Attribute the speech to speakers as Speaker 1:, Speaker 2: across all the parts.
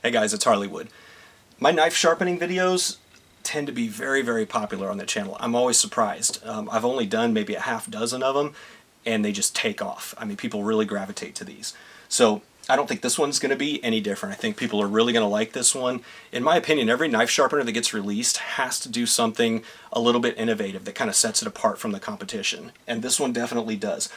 Speaker 1: Hey guys, it's Harleywood. My knife sharpening videos tend to be very, very popular on the channel. I'm always surprised. I've only done maybe a half dozen of them, and they just take off. I mean, people really gravitate to these. So I don't think this one's going to be any different. I think people are really going to like this one. In my opinion, every knife sharpener that gets released has to do something a little bit innovative that kind of sets it apart from the competition. And this one definitely does.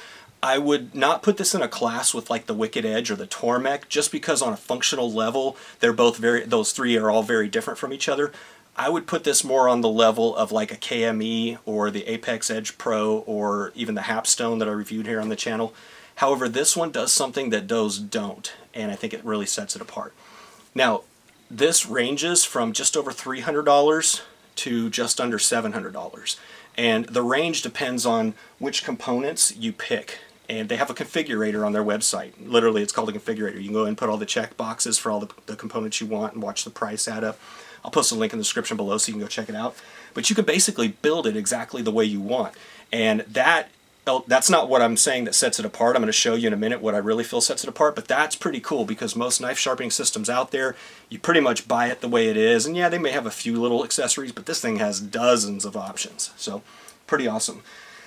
Speaker 1: I would not put this in a class with like the Wicked Edge or the Tormek, just because on a functional level, they're both those three are all very different from each other. I would put this more on the level of like a KME or the Apex Edge Pro or even the Hapstone that I reviewed here on the channel. However, this one does something that those don't, and I think it really sets it apart. Now, this ranges from just over $300 to just under $700. And the range depends on which components you pick. And they have a configurator on their website. Literally, it's called a configurator. You can go and put all the check boxes for all the components you want and watch the price add up. I'll post a link in the description below so you can go check it out. But you can basically build it exactly the way you want. And that's not what I'm saying that sets it apart. I'm going to show you in a minute what I really feel sets it apart, but that's pretty cool because most knife sharpening systems out there, you pretty much buy it the way it is, and yeah, they may have a few little accessories, but this thing has dozens of options, so pretty awesome.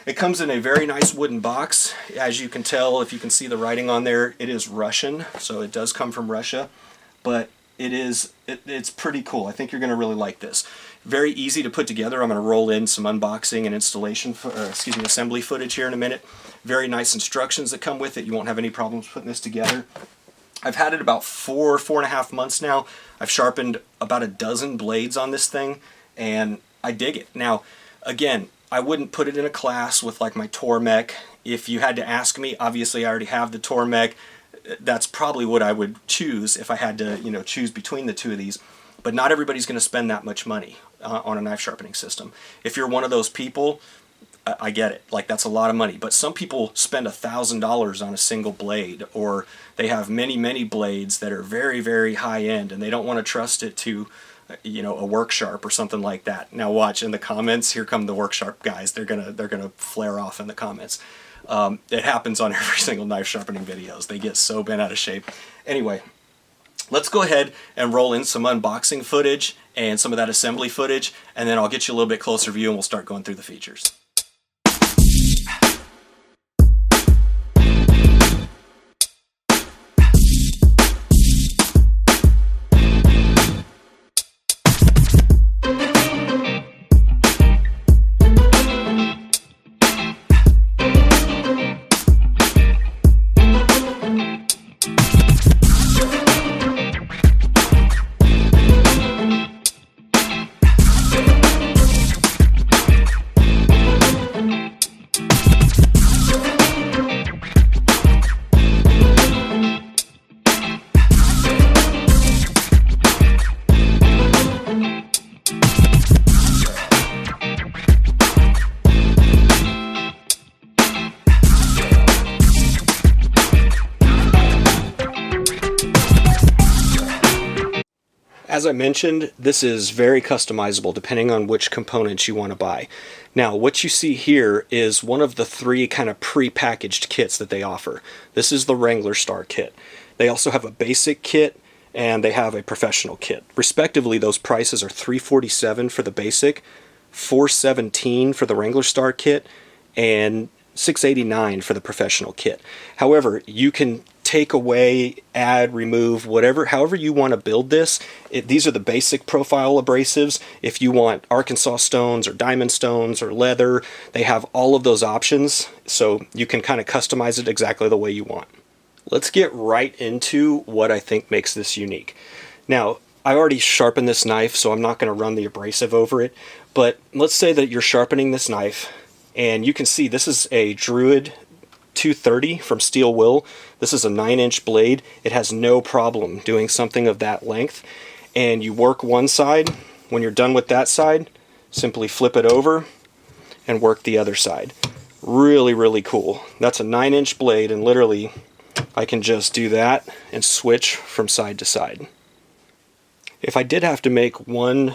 Speaker 1: It comes in a very nice wooden box. As you can tell, if you can see the writing on there, it is Russian, so it does come from Russia, but it's pretty cool. I think you're going to really like this. Very easy to put together. I'm going to roll in some unboxing and installation, assembly footage here in a minute. Very nice instructions that come with it. You won't have any problems putting this together. I've had it about 4.5 months now. I've sharpened about a dozen blades on this thing, and I dig it. Now, again, I wouldn't put it in a class with like my Tormek. If you had to ask me, obviously I already have the Tormek. That's probably what I would choose if I had to, choose between the two of these. But not everybody's going to spend that much money on a knife sharpening system. If you're one of those people, I get it. Like, that's a lot of money. But some people spend $1,000 on a single blade, or they have many, many blades that are very, very high end, and they don't want to trust it to, a work sharp or something like that. Now watch in the comments. Here come the work sharp guys. They're gonna flare off in the comments. It happens on every single knife sharpening videos. They get so bent out of shape. Anyway, let's go ahead and roll in some unboxing footage and some of that assembly footage, and then I'll get you a little bit closer view and we'll start going through the features. As I mentioned, this is very customizable depending on which components you want to buy. Now, what you see here is one of the three kind of pre-packaged kits that they offer. This is the Wrangler Star kit. They also have a basic kit and they have a professional kit. Respectively, those prices are $347 for the basic, $417 for the Wrangler Star kit, and $689 for the professional kit. However, you can take away, add, remove, however you want to build this. These are the basic profile abrasives. If you want Arkansas stones or diamond stones or leather, they have all of those options, so you can kind of customize it exactly the way you want. Let's get right into what I think makes this unique. Now, I already sharpened this knife, so I'm not going to run the abrasive over it, but let's say that you're sharpening this knife, and you can see this is a Druid 230 from Steel Will. This is a 9-inch blade. It has no problem doing something of that length. And you work one side. When you're done with that side, simply flip it over and work the other side. Really, really cool. That's a 9-inch blade, and literally I can just do that and switch from side to side. If I did have to make one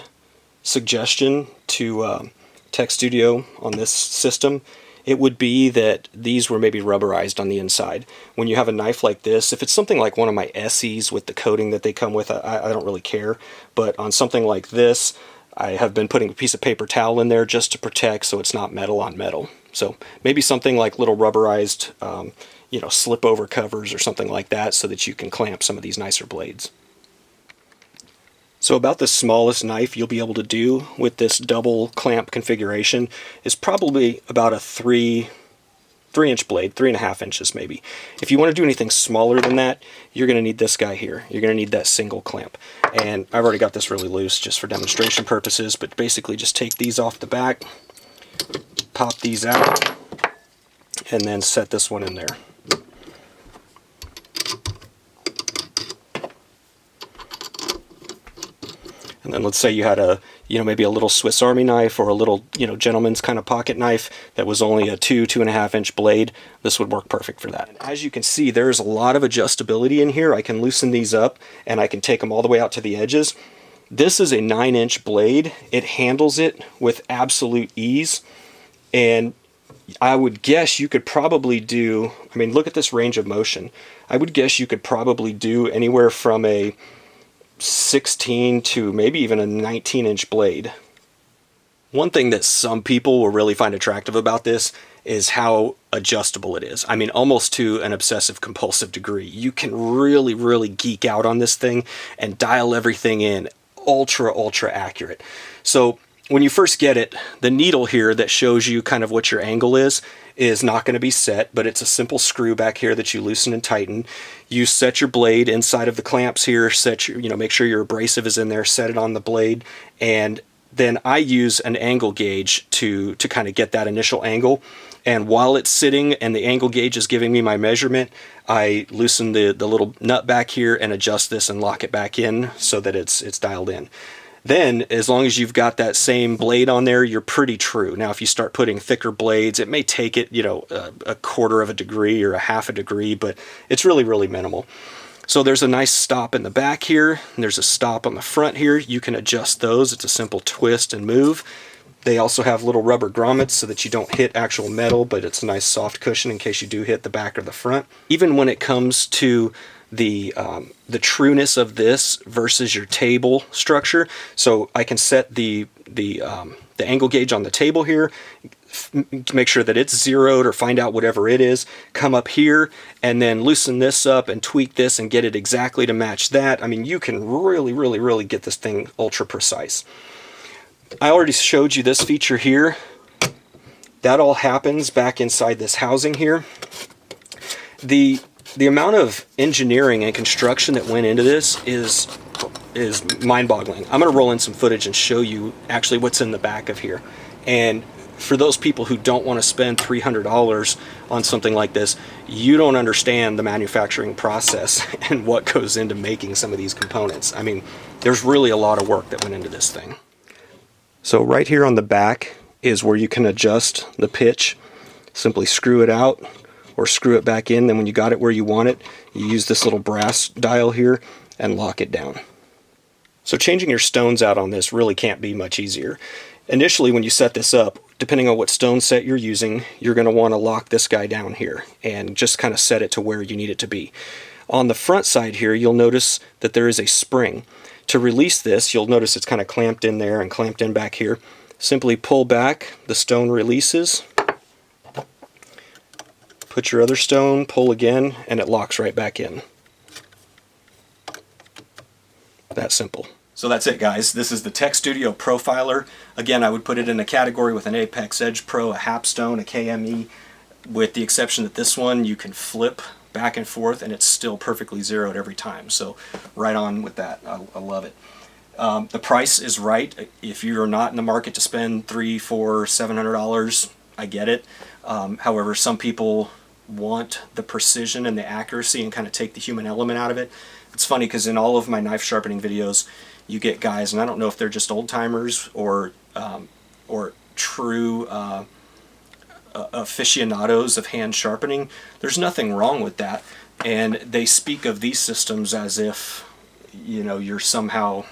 Speaker 1: suggestion to TechStudio on this system, it would be that these were maybe rubberized on the inside. When you have a knife like this, if it's something like one of my SEs with the coating that they come with, I don't really care. But on something like this, I have been putting a piece of paper towel in there just to protect so it's not metal on metal. So maybe something like little rubberized, you know, slip over covers or something like that so that you can clamp some of these nicer blades. So about the smallest knife you'll be able to do with this double clamp configuration is probably about a 3-inch blade, 3.5 inches maybe. If you want to do anything smaller than that, you're going to need this guy here. You're going to need that single clamp. And I've already got this really loose just for demonstration purposes, but basically just take these off the back, pop these out, and then set this one in there. And then let's say you had a, you know, maybe a little Swiss Army knife or a little, you know, gentleman's kind of pocket knife that was only a 2.5 inch blade. This would work perfect for that. And as you can see, there's a lot of adjustability in here. I can loosen these up and I can take them all the way out to the edges. This is a 9-inch blade. It handles it with absolute ease. And I would guess you could probably do, I mean, look at this range of motion. I would guess you could probably do anywhere from a 16 to maybe even a 19-inch blade. One thing that some people will really find attractive about this is how adjustable it is. I mean, almost to an obsessive compulsive degree. You can really geek out on this thing and dial everything in ultra accurate. So when you first get it, the needle here that shows you kind of what your angle is not going to be set, but it's a simple screw back here that you loosen and tighten. You set your blade inside of the clamps here, set your, you know, make sure your abrasive is in there, set it on the blade, and then I use an angle gauge to kind of get that initial angle. And while it's sitting and the angle gauge is giving me my measurement, I loosen the little nut back here and adjust this and lock it back in so that it's dialed in. Then, as long as you've got that same blade on there, you're pretty true. Now, if you start putting thicker blades, it may take it, you know, a 1/4 degree or a 1/2 degree, but it's really minimal. So there's a nice stop in the back here, and there's a stop on the front here. You can adjust those. It's a simple twist and move. They also have little rubber grommets so that you don't hit actual metal, but it's a nice soft cushion in case you do hit the back or the front. Even when it comes to the trueness of this versus your table structure, so I can set the angle gauge on the table here, make sure that it's zeroed or find out whatever it is, come up here and then loosen this up and tweak this and get it exactly to match that. I mean, you can really get this thing ultra precise. I already showed you this feature here. That all happens back inside this housing here. The amount of engineering and construction that went into this is mind-boggling. I'm going to roll in some footage and show you actually what's in the back of here. And for those people who don't want to spend $300 on something like this, you don't understand the manufacturing process and what goes into making some of these components. I mean, there's really a lot of work that went into this thing. So right here on the back is where you can adjust the pitch. Simply screw it out or screw it back in. Then when you got it where you want it, you use this little brass dial here and lock it down. So changing your stones out on this really can't be much easier. Initially, when you set this up, depending on what stone set you're using, you're going to want to lock this guy down here and just kind of set it to where you need it to be. On the front side here, you'll notice that there is a spring. To release this, you'll notice it's kind of clamped in there and clamped in back here. Simply pull back, the stone releases. Put your other stone, pull again, and it locks right back in. That simple. So that's it, guys. This is the TechStudio Profiler. Again, I would put it in a category with an Apex Edge Pro, a Hapstone, a KME, with the exception that this one you can flip back and forth and it's still perfectly zeroed every time. So right on with that. I love it. The price is right. If you're not in the market to spend $300, $400, $700, I get it. However, some people want the precision and the accuracy and kind of take the human element out of it. It's funny because in all of my knife sharpening videos, you get guys, and I don't know if they're just old timers or true aficionados of hand sharpening. There's nothing wrong with that, and they speak of these systems as if, you know, you're somehow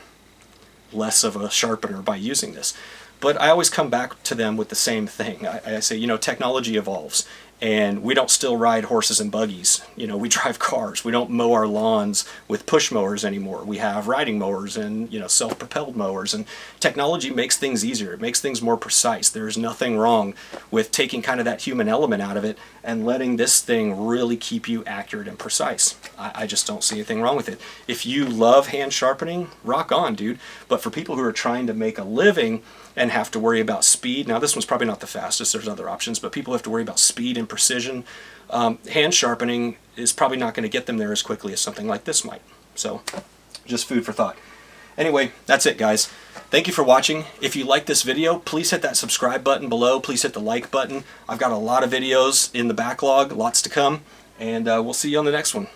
Speaker 1: less of a sharpener by using this. But I always come back to them with the same thing. I say, you know, technology evolves, and we don't still ride horses and buggies. You know, we drive cars. We don't mow our lawns with push mowers anymore. We have riding mowers and, you know, self-propelled mowers, and technology makes things easier. It makes things more precise. There's nothing wrong with taking kind of that human element out of it and letting this thing really keep you accurate and precise. I just don't see anything wrong with it. If you love hand sharpening, rock on, dude. But for people who are trying to make a living and have to worry about speed. Now this one's probably not the fastest, there's other options, but people have to worry about speed and precision. Hand sharpening is probably not going to get them there as quickly as something like this might. So just food for thought. Anyway, that's it, guys. Thank you for watching. If you like this video, please hit that subscribe button below. Please hit the like button. I've got a lot of videos in the backlog, lots to come, and we'll see you on the next one.